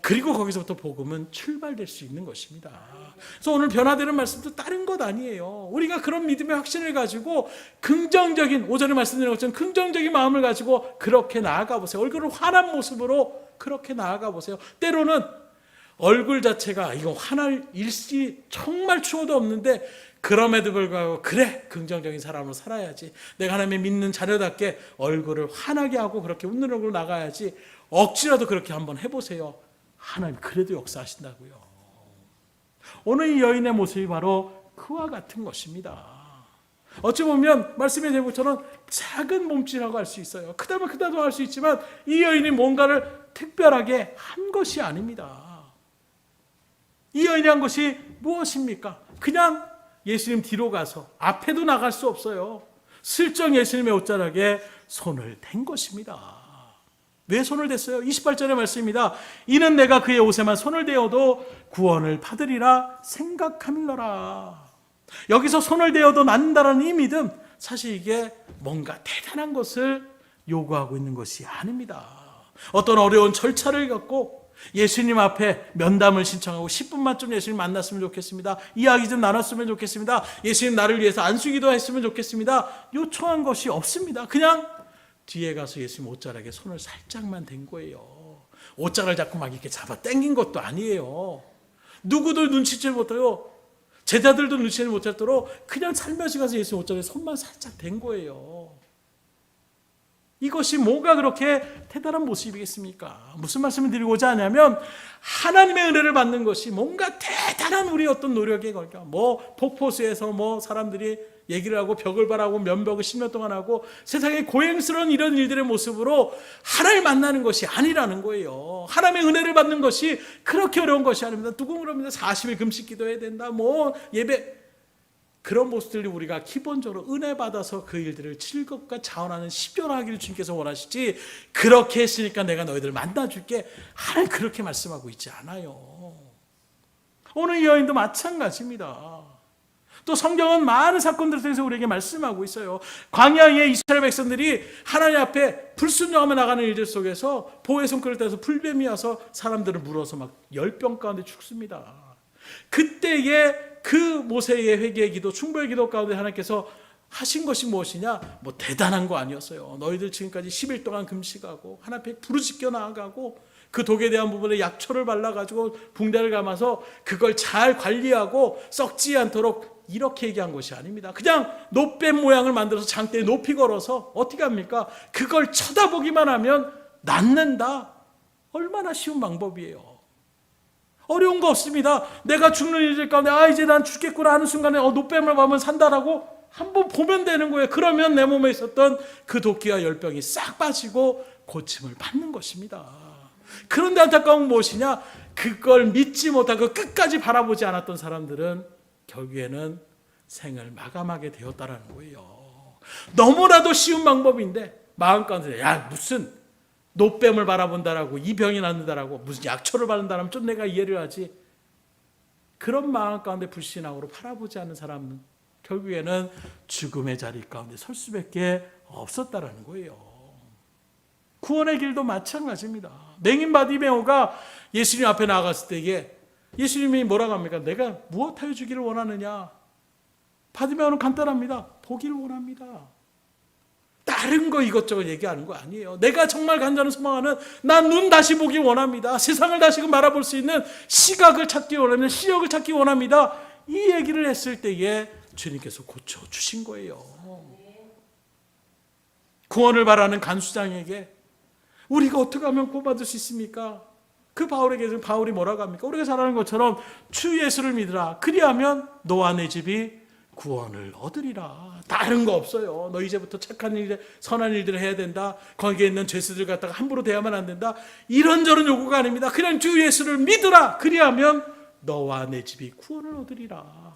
그리고 거기서부터 복음은 출발될 수 있는 것입니다. 그래서 오늘 변화되는 말씀도 다른 것 아니에요. 우리가 그런 믿음의 확신을 가지고 긍정적인, 오전에 말씀드린 것처럼 긍정적인 마음을 가지고 그렇게 나아가 보세요. 얼굴을 환한 모습으로 그렇게 나아가 보세요. 때로는 얼굴 자체가 이거 화날 일시 정말 추워도 없는데 그럼에도 불구하고 그래 긍정적인 사람으로 살아야지, 내가 하나님의 믿는 자녀답게 얼굴을 환하게 하고 그렇게 웃는 얼굴로 나가야지, 억지라도 그렇게 한번 해보세요. 하나님 그래도 역사하신다고요. 오늘 이 여인의 모습이 바로 그와 같은 것입니다. 어찌 보면 말씀의 제목처럼 작은 몸짓이라고 할 수 있어요. 크다면 크다고 할 수 있지만 이 여인이 뭔가를 특별하게 한 것이 아닙니다. 이 여인이 한 것이 무엇입니까? 그냥 예수님 뒤로 가서 앞에도 나갈 수 없어요. 슬쩍 예수님의 옷자락에 손을 댄 것입니다. 왜 손을 댔어요? 28절의 말씀입니다. 이는 내가 그의 옷에만 손을 대어도 구원을 받으리라 생각함일러라. 여기서 손을 대어도 낫는다라는 이 믿음, 사실 이게 뭔가 대단한 것을 요구하고 있는 것이 아닙니다. 어떤 어려운 절차를 갖고 예수님 앞에 면담을 신청하고 10분만 좀 예수님 만났으면 좋겠습니다. 이야기 좀 나눴으면 좋겠습니다. 예수님 나를 위해서 안수기도 했으면 좋겠습니다. 요청한 것이 없습니다. 그냥 뒤에 가서 예수님 옷자락에 손을 살짝만 댄 거예요. 옷자락을 잡고 막 이렇게 잡아 당긴 것도 아니에요. 누구도 눈치채지 못해요. 제자들도 눈치채지 못하도록 그냥 살며시 가서 예수님 옷자락에 손만 살짝 댄 거예요. 이것이 뭐가 그렇게 대단한 모습이겠습니까? 무슨 말씀을 드리고자 하냐면 하나님의 은혜를 받는 것이 뭔가 대단한 우리 어떤 노력의 걸까? 뭐 폭포수에서 뭐 사람들이 얘기를 하고 벽을 바라고 면벽을 10년 동안 하고 세상의 고행스러운 이런 일들의 모습으로 하나님을 만나는 것이 아니라는 거예요. 하나님의 은혜를 받는 것이 그렇게 어려운 것이 아닙니다. 누구 그럽니다. 40일 금식 기도해야 된다. 뭐 예배, 그런 모습들이 우리가 기본적으로 은혜 받아서 그 일들을 즐겁과 자원하는 십자가하기를 주님께서 원하시지, 그렇게 했으니까 내가 너희들 만나줄게, 하나님 그렇게 말씀하고 있지 않아요. 오늘 이 여인도 마찬가지입니다. 또 성경은 많은 사건들을 통해서 우리에게 말씀하고 있어요. 광야에 이스라엘 백성들이 하나님 앞에 불순종하며 나가는 일들 속에서 보호의 손길을 떼서 불뱀이 와서 사람들을 물어서 막 열병 가운데 죽습니다. 그때에 그 모세의 회개의 기도, 충벌의 기도 가운데 하나님께서 하신 것이 무엇이냐? 뭐 대단한 거 아니었어요. 너희들 지금까지 10일 동안 금식하고 하나님 앞에 부르짖겨 나아가고 그 독에 대한 부분에 약초를 발라가지고 붕대를 감아서 그걸 잘 관리하고 썩지 않도록 이렇게 얘기한 것이 아닙니다. 그냥 노뱀 모양을 만들어서 장대에 높이 걸어서 어떻게 합니까? 그걸 쳐다보기만 하면 낫는다. 얼마나 쉬운 방법이에요. 어려운 거 없습니다. 내가 죽는 일들 가운데 이제 난 죽겠구나 하는 순간에 노뱀을 보면 산다라고 한번 보면 되는 거예요. 그러면 내 몸에 있었던 그 도끼와 열병이 싹 빠지고 고침을 받는 것입니다. 그런데 안타까운 무엇이냐? 그걸 믿지 못하고 끝까지 바라보지 않았던 사람들은 결국에는 생을 마감하게 되었다라는 거예요. 너무나도 쉬운 방법인데 마음 가운데 무슨 노뱀을 바라본다라고 이 병이 낫는다라고 무슨 약초를 바른다라면 좀 내가 이해를 하지, 그런 마음 가운데 불신앙으로 바라보지 않는 사람은 결국에는 죽음의 자리 가운데 설 수밖에 없었다라는 거예요. 구원의 길도 마찬가지입니다. 맹인 바디메오가 예수님 앞에 나갔을 때에 예수님이 뭐라고 합니까? 내가 무엇하여 주기를 원하느냐? 바디메오는 간단합니다. 보기를 원합니다. 다른 거 이것저것 얘기하는 거 아니에요. 내가 정말 간절한 소망하는, 난 눈 다시 보기 원합니다. 세상을 다시금 바라볼 수 있는 시각을 찾기 원합니다. 시력을 찾기 원합니다. 이 얘기를 했을 때에 주님께서 고쳐주신 거예요. 구원을 바라는 간수장에게 우리가 어떻게 하면 구원받을 수 있습니까? 그 바울에게 바울이 뭐라고 합니까? 우리가 잘 아는 것처럼 주 예수를 믿으라. 그리하면 너와 내 집이 구원을 얻으리라. 다른 거 없어요. 너 이제부터 착한 일, 선한 일들을 해야 된다. 거기에 있는 죄수들 갖다가 함부로 대하면 안 된다. 이런저런 요구가 아닙니다. 그냥 주 예수를 믿으라. 그리하면 너와 내 집이 구원을 얻으리라.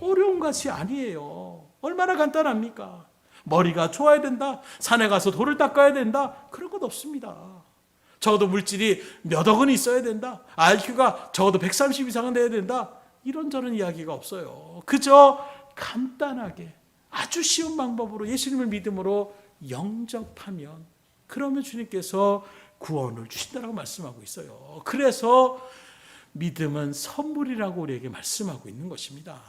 어려운 것이 아니에요. 얼마나 간단합니까? 머리가 좋아야 된다. 산에 가서 돌을 닦아야 된다. 그런 것 없습니다. 적어도 물질이 몇 억은 있어야 된다. IQ가 적어도 130 이상은 돼야 된다. 이런저런 이야기가 없어요. 그저 간단하게 아주 쉬운 방법으로 예수님을 믿음으로 영접하면, 그러면 주님께서 구원을 주신다라고 말씀하고 있어요. 그래서 믿음은 선물이라고 우리에게 말씀하고 있는 것입니다.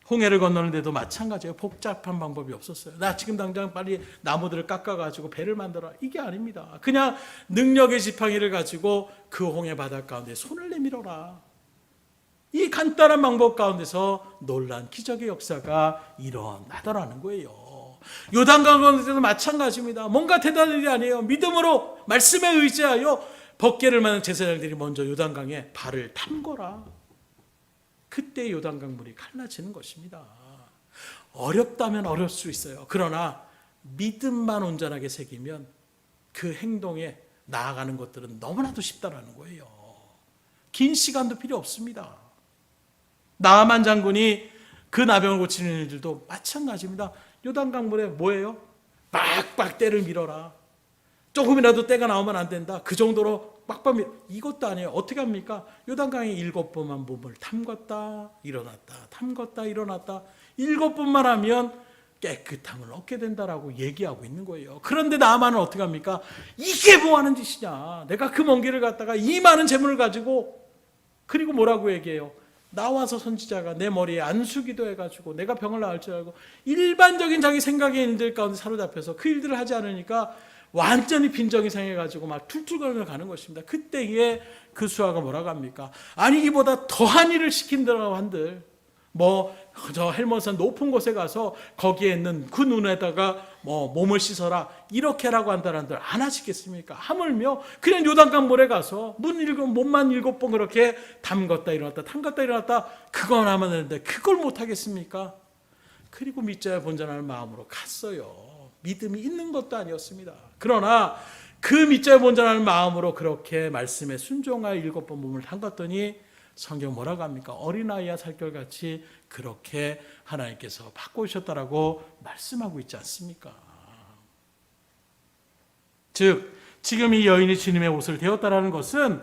홍해를 건너는데도 마찬가지예요. 복잡한 방법이 없었어요. 나 지금 당장 빨리 나무들을 깎아가지고 배를 만들어라. 이게 아닙니다. 그냥 능력의 지팡이를 가지고 그 홍해 바다 가운데 손을 내밀어라. 이 간단한 방법 가운데서 놀란 기적의 역사가 일어나더라는 거예요. 요단강 건너때도 마찬가지입니다. 뭔가 대단한 일이 아니에요. 믿음으로 말씀에 의지하여 법궤를 만든 제사장들이 먼저 요단강에 발을 담거라. 그때 요단강 물이 갈라지는 것입니다. 어렵다면 어려울 수 있어요. 그러나 믿음만 온전하게 새기면 그 행동에 나아가는 것들은 너무나도 쉽다라는 거예요. 긴 시간도 필요 없습니다. 나아만 장군이 그 나병을 고치는 일들도 마찬가지입니다. 요단강 물에 뭐예요? 빡빡 때를 밀어라. 조금이라도 때가 나오면 안 된다. 그 정도로 빡빡 밀어. 이것도 아니에요. 어떻게 합니까? 요단강에 7번만 몸을 담궜다 일어났다 담궜다 일어났다 7번만 하면 깨끗함을 얻게 된다라고 얘기하고 있는 거예요. 그런데 나만은 어떻게 합니까? 이게 뭐 하는 짓이냐. 내가 그 먼 길을 갔다가 이 많은 재물을 가지고 그리고 뭐라고 얘기해요? 나와서 선지자가 내 머리에 안수기도 해가지고 내가 병을 나을 줄 알고 일반적인 자기 생각의 일들 가운데 사로잡혀서 그 일들을 하지 않으니까 완전히 빈정이 상해가지고 막 툴툴거리며 가는 것입니다. 그때에 그 수하가 뭐라고 합니까? 아니 이보다 더한 일을 시킨다고 한들 저 헬몬산 높은 곳에 가서 거기에 있는 그 눈에다가 몸을 씻어라 이렇게 라고 한다는들 안 하시겠습니까? 하물며 그냥 요단강 물에 가서 몸만 7번 그렇게 담궜다 일어났다 담궜다 일어났다 그건 하면 되는데 그걸 못 하겠습니까? 그리고 믿자야 본전하는 마음으로 갔어요. 믿음이 있는 것도 아니었습니다. 그러나 그 믿자야 본전하는 마음으로 그렇게 말씀에 순종하여 7번 몸을 담갔더니 성경 뭐라고 합니까? 어린아이와 살결같이 그렇게 하나님께서 바꾸셨다라고 말씀하고 있지 않습니까? 즉 지금 이 여인이 주님의 옷을 대었다라는 것은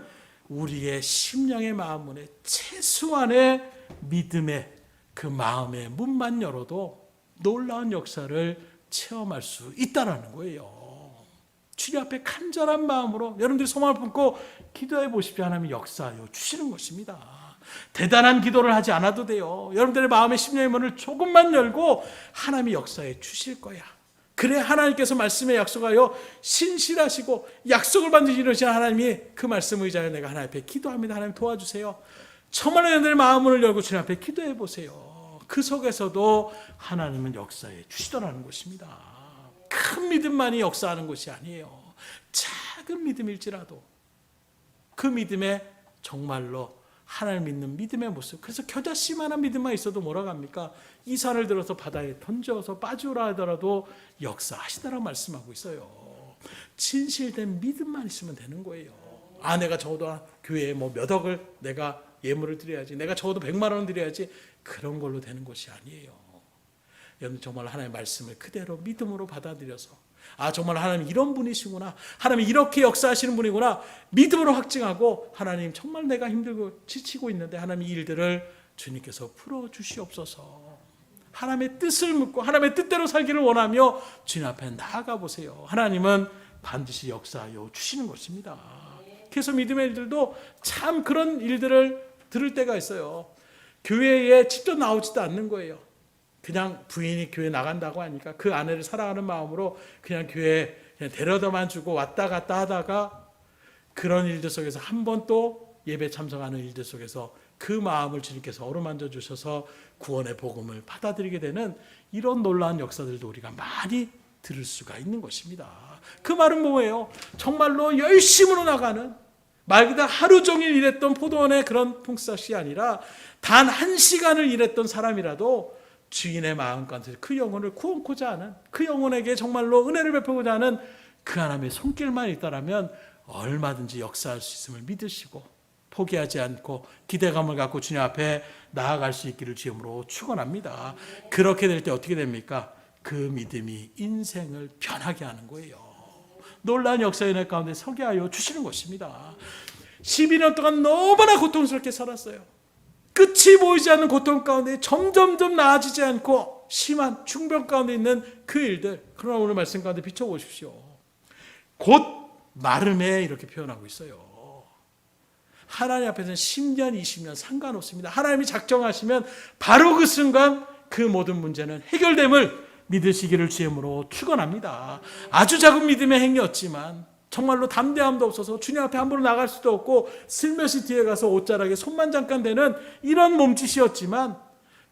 우리의 심령의 마음문에 최소한의 믿음의 그 마음의 문만 열어도 놀라운 역사를 체험할 수 있다라는 거예요. 주님 앞에 간절한 마음으로 여러분들이 소망을 품고 기도해 보십시오. 하나님이 역사하여 주시는 것입니다. 대단한 기도를 하지 않아도 돼요. 여러분들의 마음의 심령의 문을 조금만 열고 하나님이 역사해 주실 거야. 그래 하나님께서 말씀에 약속하여 신실하시고 약속을 반드시 이루시는 하나님이 그 말씀을 의지하여 내가 하나님 앞에 기도합니다. 하나님 도와주세요. 정말 여러분들의 마음을 열고 주님 앞에 기도해 보세요. 그 속에서도 하나님은 역사해 주시더라는 것입니다. 큰 믿음만이 역사하는 것이 아니에요. 작은 믿음일지라도 그 믿음에 정말로 하나님 믿는 믿음의 모습. 그래서 겨자씨만한 믿음만 있어도 뭐라고 합니까? 이 산을 들어서 바다에 던져서 빠지오라 하더라도 역사하시다라고 말씀하고 있어요. 진실된 믿음만 있으면 되는 거예요. 내가 적어도 교회에 몇 억을 내가 예물을 드려야지, 내가 적어도 100만 원을 드려야지, 그런 걸로 되는 것이 아니에요. 여러분 정말 하나님의 말씀을 그대로 믿음으로 받아들여서 정말 하나님 이런 분이시구나, 하나님 이렇게 역사하시는 분이구나 믿음으로 확증하고, 하나님 정말 내가 힘들고 지치고 있는데 하나님 이 일들을 주님께서 풀어주시옵소서. 하나님의 뜻을 묻고 하나님의 뜻대로 살기를 원하며 주님 앞에 나아가 보세요. 하나님은 반드시 역사하여 주시는 것입니다. 그래서 믿음의 일들도 참 그런 일들을 들을 때가 있어요. 교회에 직접 나오지도 않는 거예요. 그냥 부인이 교회 나간다고 하니까 그 아내를 사랑하는 마음으로 그냥 교회에 그냥 데려다만 주고 왔다 갔다 하다가 그런 일들 속에서 한 번 또 예배 참석하는 일들 속에서 그 마음을 주님께서 어루만져 주셔서 구원의 복음을 받아들이게 되는 이런 놀라운 역사들도 우리가 많이 들을 수가 있는 것입니다. 그 말은 뭐예요? 정말로 열심으로 나가는, 말 그대로 하루 종일 일했던 포도원의 그런 풍싹이 아니라 단 1시간을 일했던 사람이라도 주인의 마음 가운데 그 영혼을 구원코자 하는, 그 영혼에게 정말로 은혜를 베푸고자 하는 그 하나님의 손길만 있다라면 얼마든지 역사할 수 있음을 믿으시고 포기하지 않고 기대감을 갖고 주님 앞에 나아갈 수 있기를 주님으로 축원합니다. 그렇게 될 때 어떻게 됩니까? 그 믿음이 인생을 변하게 하는 거예요. 놀라운 역사의 은혜 가운데 서게 하여 주시는 것입니다. 12년 동안 너무나 고통스럽게 살았어요. 끝이 보이지 않는 고통 가운데 점점점 나아지지 않고 심한 중병 가운데 있는 그 일들, 그러나 오늘 말씀 가운데 비춰보십시오. 곧 마름에 이렇게 표현하고 있어요. 하나님 앞에서는 10년, 20년 상관없습니다. 하나님이 작정하시면 바로 그 순간 그 모든 문제는 해결됨을 믿으시기를 주임으로 축원합니다. 아주 작은 믿음의 행위였지만 정말로 담대함도 없어서 주님 앞에 함부로 나갈 수도 없고 슬며시 뒤에 가서 옷자락에 손만 잠깐 대는 이런 몸짓이었지만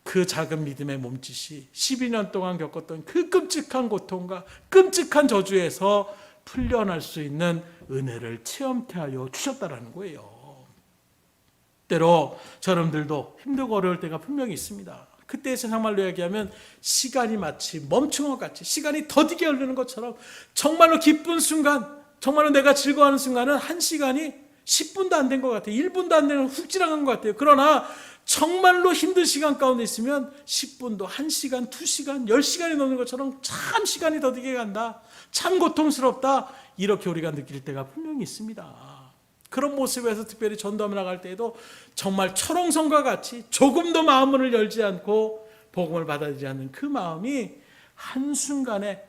그 작은 믿음의 몸짓이 12년 동안 겪었던 그 끔찍한 고통과 끔찍한 저주에서 풀려날 수 있는 은혜를 체험케 하여 주셨다라는 거예요. 때로 여러분들도 힘들고 어려울 때가 분명히 있습니다. 그때 세상말로 이야기하면 시간이 마치 멈춘 것 같이 시간이 더디게 흐르는 것처럼 정말로 기쁜 순간, 정말로 내가 즐거워하는 순간은 한 시간이 10분도 안 된 것 같아요. 1분도 안 되는 훅 지나간 것 같아요. 그러나 정말로 힘든 시간 가운데 있으면 10분도 1시간, 2시간, 10시간이 넘는 것처럼 참 시간이 더디게 간다. 참 고통스럽다. 이렇게 우리가 느낄 때가 분명히 있습니다. 그런 모습에서 특별히 전도하며 나갈 때에도 정말 철옹성과 같이 조금도 마음문을 열지 않고 복음을 받아들이지 않는 그 마음이 한순간에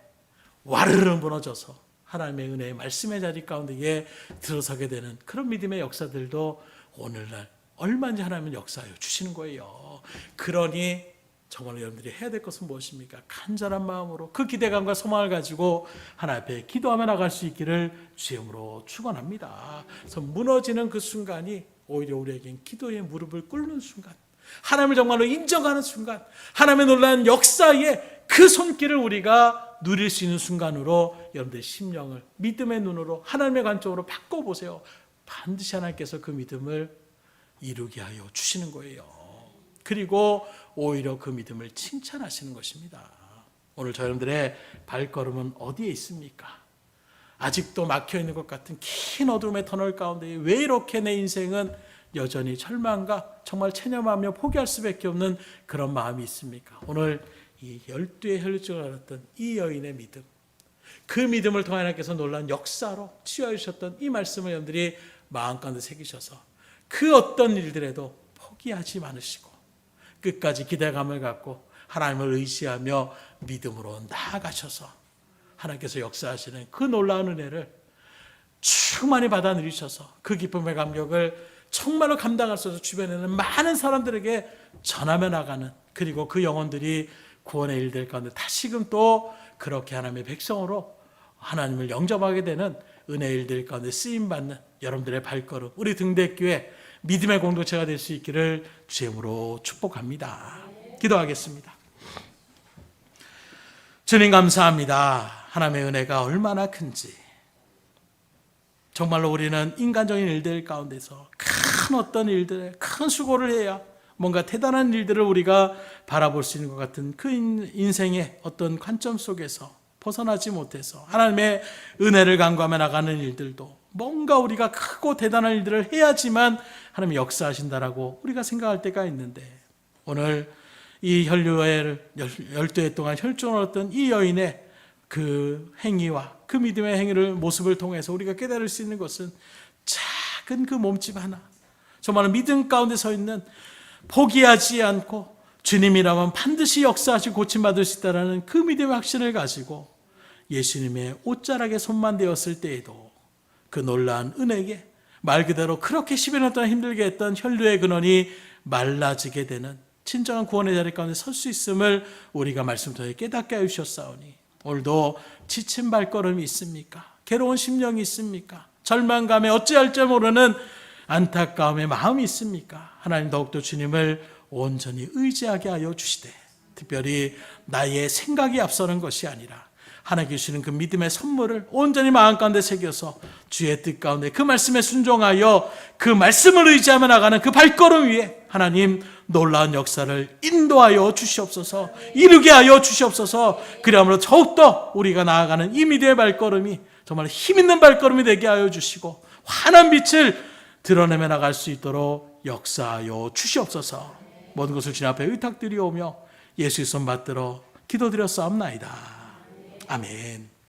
와르르 무너져서 하나님의 은혜의 말씀의 자리 가운데에 들어서게 되는 그런 믿음의 역사들도 오늘날 얼마든지 하나님은 역사하여 주시는 거예요. 그러니 정말 여러분들이 해야 될 것은 무엇입니까? 간절한 마음으로 그 기대감과 소망을 가지고 하나님 앞에 기도하며 나갈 수 있기를 주임으로 축원합니다. 그래서 무너지는 그 순간이 오히려 우리에겐 기도의 무릎을 꿇는 순간, 하나님을 정말로 인정하는 순간, 하나님의 놀라운 역사의 그 손길을 우리가 누릴 수 있는 순간으로 여러분들의 심령을 믿음의 눈으로 하나님의 관점으로 바꿔보세요. 반드시 하나님께서 그 믿음을 이루게 하여 주시는 거예요. 그리고 오히려 그 믿음을 칭찬하시는 것입니다. 오늘 여러분들의 발걸음은 어디에 있습니까? 아직도 막혀있는 것 같은 긴 어둠의 터널 가운데 왜 이렇게 내 인생은 여전히 절망과 정말 체념하며 포기할 수밖에 없는 그런 마음이 있습니까? 오늘 이 12의 혈루증을 앓았던 이 여인의 믿음, 그 믿음을 통해 하나님께서 놀라운 역사로 치유해 주셨던 이 말씀을 여러분들이 마음 가운데 새기셔서 그 어떤 일들에도 포기하지 않으시고 끝까지 기대감을 갖고 하나님을 의지하며 믿음으로 나아가셔서 하나님께서 역사하시는 그 놀라운 은혜를 충만히 받아 누리셔서 그 기쁨의 감격을 정말로 감당할 수 없어서 주변에는 많은 사람들에게 전하며 나가는, 그리고 그 영혼들이 구원의 일들 가운데 다시금 또 그렇게 하나님의 백성으로 하나님을 영접하게 되는 은혜의 일들 가운데 쓰임받는 여러분들의 발걸음, 우리 등대교회 믿음의 공동체가 될 수 있기를 주임으로 축복합니다. 기도하겠습니다. 주님 감사합니다. 하나님의 은혜가 얼마나 큰지, 정말로 우리는 인간적인 일들 가운데서 큰 어떤 일들에 큰 수고를 해야 뭔가 대단한 일들을 우리가 바라볼 수 있는 것 같은 그 인생의 어떤 관점 속에서 벗어나지 못해서 하나님의 은혜를 간구하며 나가는 일들도 뭔가 우리가 크고 대단한 일들을 해야지만 하나님이 역사하신다라고 우리가 생각할 때가 있는데, 오늘 이 혈류회를 12해 동안 혈종을 얻던 이 여인의 그 행위와 그 믿음의 행위를 모습을 통해서 우리가 깨달을 수 있는 것은 작은 그 몸집 하나, 정말 믿음 가운데 서 있는, 포기하지 않고 주님이라면 반드시 역사하시고 고침받을 수 있다는 그 믿음의 확신을 가지고 예수님의 옷자락에 손만 대었을 때에도 그 놀라운 은혜에 말 그대로 그렇게 10여 년 동안 힘들게 했던 혈류의 근원이 말라지게 되는 진정한 구원의 자리 가운데 설 수 있음을 우리가 말씀 통해 깨닫게 하여 주셨사오니, 오늘도 지친 발걸음이 있습니까? 괴로운 심령이 있습니까? 절망감에 어찌할 줄 모르는 안타까움의 마음이 있습니까? 하나님 더욱더 주님을 온전히 의지하게 하여 주시되, 특별히 나의 생각이 앞서는 것이 아니라 하나님께 주시는 그 믿음의 선물을 온전히 마음 가운데 새겨서 주의 뜻 가운데 그 말씀에 순종하여 그 말씀을 의지하며 나가는 그 발걸음 위에 하나님 놀라운 역사를 인도하여 주시옵소서, 이루게 하여 주시옵소서. 그리함으로 더욱더 우리가 나아가는 이 믿음의 발걸음이 정말 힘있는 발걸음이 되게 하여 주시고 환한 빛을 드러내며 나갈 수 있도록 역사하여 주시옵소서. 모든 것을 주님 앞에 의탁드리오며 예수의 손 받들어 기도드렸사옵나이다. 아멘.